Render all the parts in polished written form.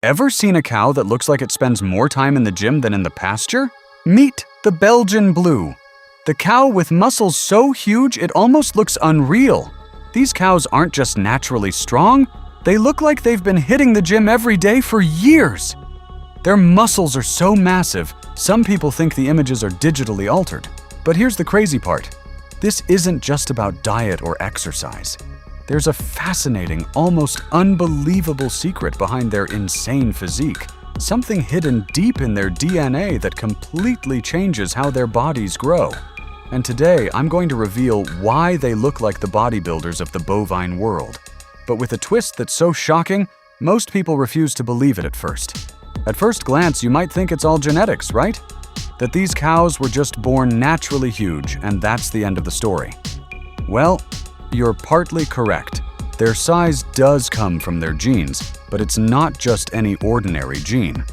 Ever seen a cow that looks like it spends more time in the gym than in the pasture? Meet the Belgian Blue. The cow with muscles so huge it almost looks unreal. These cows aren't just naturally strong, they look like they've been hitting the gym every day for years. Their muscles are so massive, some people think the images are digitally altered. But here's the crazy part. This isn't just about diet or exercise. There's a fascinating, almost unbelievable secret behind their insane physique, something hidden deep in their DNA that completely changes how their bodies grow. And today, I'm going to reveal why they look like the bodybuilders of the bovine world. But with a twist that's so shocking, most people refuse to believe it at first. At first glance, you might think it's all genetics, right? That these cows were just born naturally huge, and that's the end of the story. Well, you're partly correct. Their size does come from their genes, but it's not just any ordinary gene.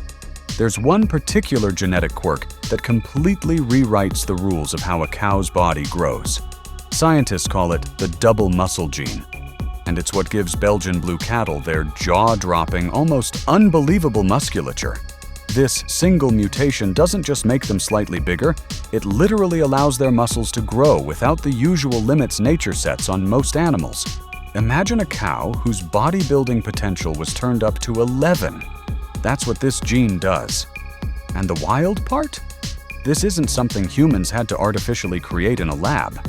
There's one particular genetic quirk that completely rewrites the rules of how a cow's body grows. Scientists call it the double muscle gene, and it's what gives Belgian Blue cattle their jaw-dropping, almost unbelievable musculature. This single mutation doesn't just make them slightly bigger, it literally allows their muscles to grow without the usual limits nature sets on most animals. Imagine a cow whose bodybuilding potential was turned up to 11. That's what this gene does. And the wild part? This isn't something humans had to artificially create in a lab.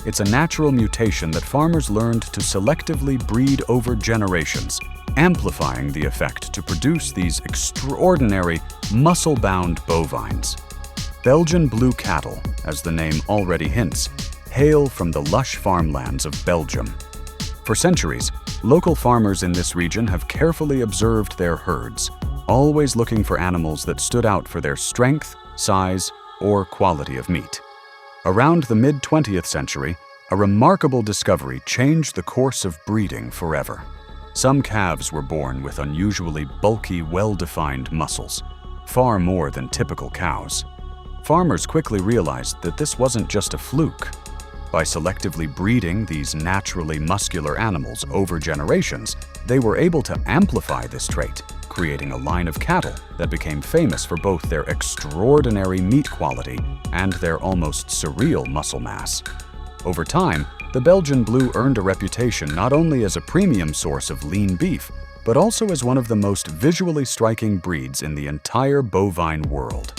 It's a natural mutation that farmers learned to selectively breed over generations, amplifying the effect to produce these extraordinary, muscle-bound bovines. Belgian Blue cattle, as the name already hints, hail from the lush farmlands of Belgium. For centuries, local farmers in this region have carefully observed their herds, always looking for animals that stood out for their strength, size, or quality of meat. Around the mid-20th century, a remarkable discovery changed the course of breeding forever. Some calves were born with unusually bulky, well-defined muscles, far more than typical cows. Farmers quickly realized that this wasn't just a fluke. By selectively breeding these naturally muscular animals over generations, they were able to amplify this trait, creating a line of cattle that became famous for both their extraordinary meat quality and their almost surreal muscle mass. Over time, the Belgian Blue earned a reputation not only as a premium source of lean beef, but also as one of the most visually striking breeds in the entire bovine world.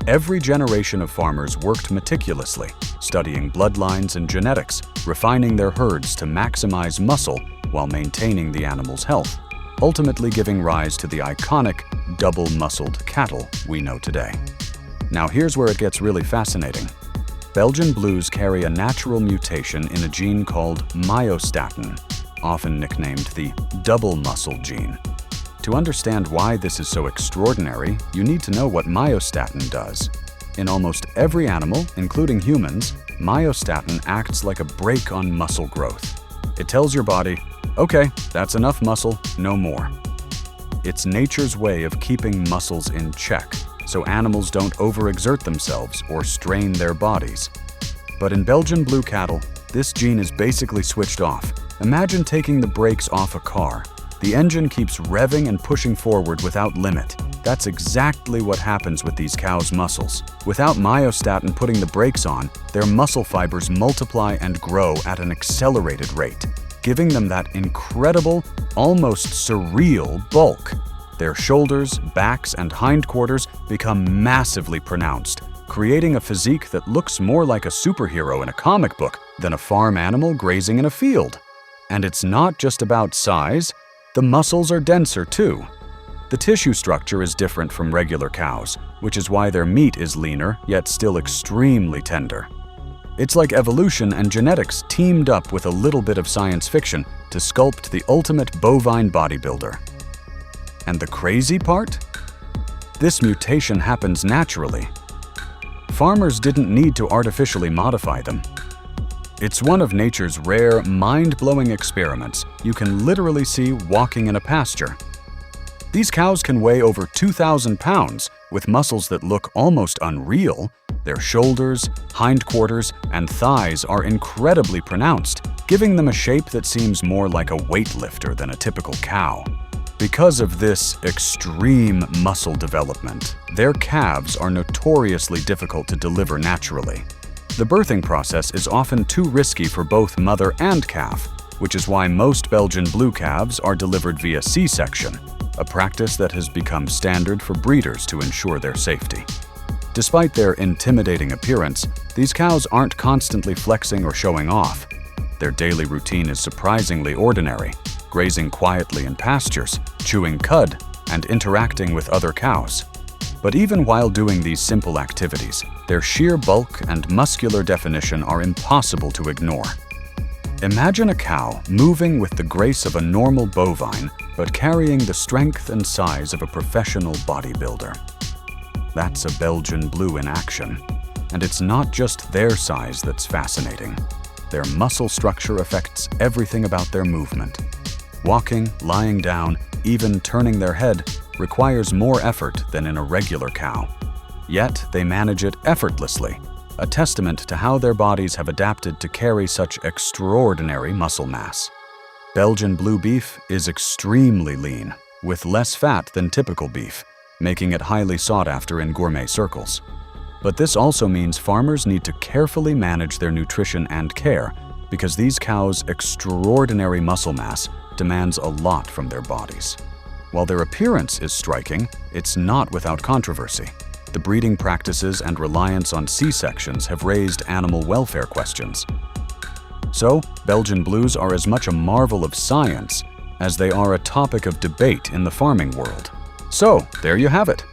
Every generation of farmers worked meticulously, studying bloodlines and genetics, refining their herds to maximize muscle while maintaining the animal's health, ultimately giving rise to the iconic double-muscled cattle we know today. Now here's where it gets really fascinating. Belgian Blues carry a natural mutation in a gene called myostatin, often nicknamed the double muscle gene. To understand why this is so extraordinary, you need to know what myostatin does. In almost every animal, including humans, myostatin acts like a brake on muscle growth. It tells your body, okay, that's enough muscle, no more. It's nature's way of keeping muscles in check, so animals don't overexert themselves or strain their bodies. But in Belgian Blue cattle, this gene is basically switched off. Imagine taking the brakes off a car. The engine keeps revving and pushing forward without limit. That's exactly what happens with these cows' muscles. Without myostatin putting the brakes on, their muscle fibers multiply and grow at an accelerated rate, giving them that incredible, almost surreal bulk. Their shoulders, backs, and hindquarters become massively pronounced, creating a physique that looks more like a superhero in a comic book than a farm animal grazing in a field. And it's not just about size, the muscles are denser too. The tissue structure is different from regular cows, which is why their meat is leaner, yet still extremely tender. It's like evolution and genetics teamed up with a little bit of science fiction to sculpt the ultimate bovine bodybuilder. And the crazy part? This mutation happens naturally. Farmers didn't need to artificially modify them. It's one of nature's rare, mind-blowing experiments you can literally see walking in a pasture. These cows can weigh over 2,000 pounds with muscles that look almost unreal. Their shoulders, hindquarters, and thighs are incredibly pronounced, giving them a shape that seems more like a weightlifter than a typical cow. Because of this extreme muscle development, their calves are notoriously difficult to deliver naturally. The birthing process is often too risky for both mother and calf, which is why most Belgian Blue calves are delivered via C-section, a practice that has become standard for breeders to ensure their safety. Despite their intimidating appearance, these cows aren't constantly flexing or showing off. Their daily routine is surprisingly ordinary, grazing quietly in pastures, chewing cud, and interacting with other cows. But even while doing these simple activities, their sheer bulk and muscular definition are impossible to ignore. Imagine a cow moving with the grace of a normal bovine, but carrying the strength and size of a professional bodybuilder. That's a Belgian Blue in action. And it's not just their size that's fascinating. Their muscle structure affects everything about their movement. Walking, lying down, even turning their head requires more effort than in a regular cow. Yet they manage it effortlessly, a testament to how their bodies have adapted to carry such extraordinary muscle mass. Belgian Blue beef is extremely lean, with less fat than typical beef, making it highly sought after in gourmet circles. But this also means farmers need to carefully manage their nutrition and care, because these cows' extraordinary muscle mass demands a lot from their bodies. While their appearance is striking, it's not without controversy. The breeding practices and reliance on C-sections have raised animal welfare questions. So, Belgian Blues are as much a marvel of science as they are a topic of debate in the farming world. So, there you have it.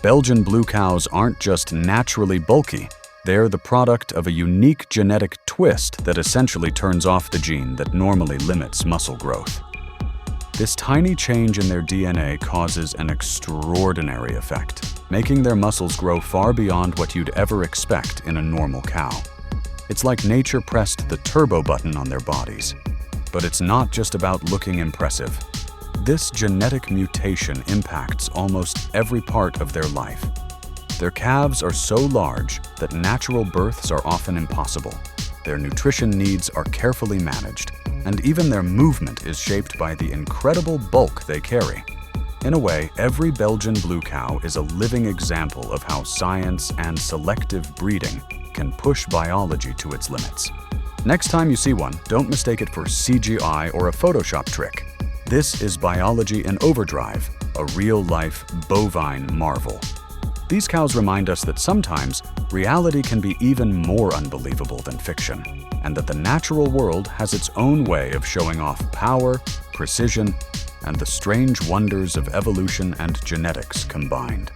Belgian Blue cows aren't just naturally bulky, they're the product of a unique genetic twist that essentially turns off the gene that normally limits muscle growth. This tiny change in their DNA causes an extraordinary effect, making their muscles grow far beyond what you'd ever expect in a normal cow. It's like nature pressed the turbo button on their bodies. But it's not just about looking impressive. This genetic mutation impacts almost every part of their life. Their calves are so large that natural births are often impossible. Their nutrition needs are carefully managed, and even their movement is shaped by the incredible bulk they carry. In a way, every Belgian Blue cow is a living example of how science and selective breeding can push biology to its limits. Next time you see one, don't mistake it for CGI or a Photoshop trick. This is biology in overdrive, a real-life bovine marvel. These cows remind us that sometimes reality can be even more unbelievable than fiction, and that the natural world has its own way of showing off power, precision, and the strange wonders of evolution and genetics combined.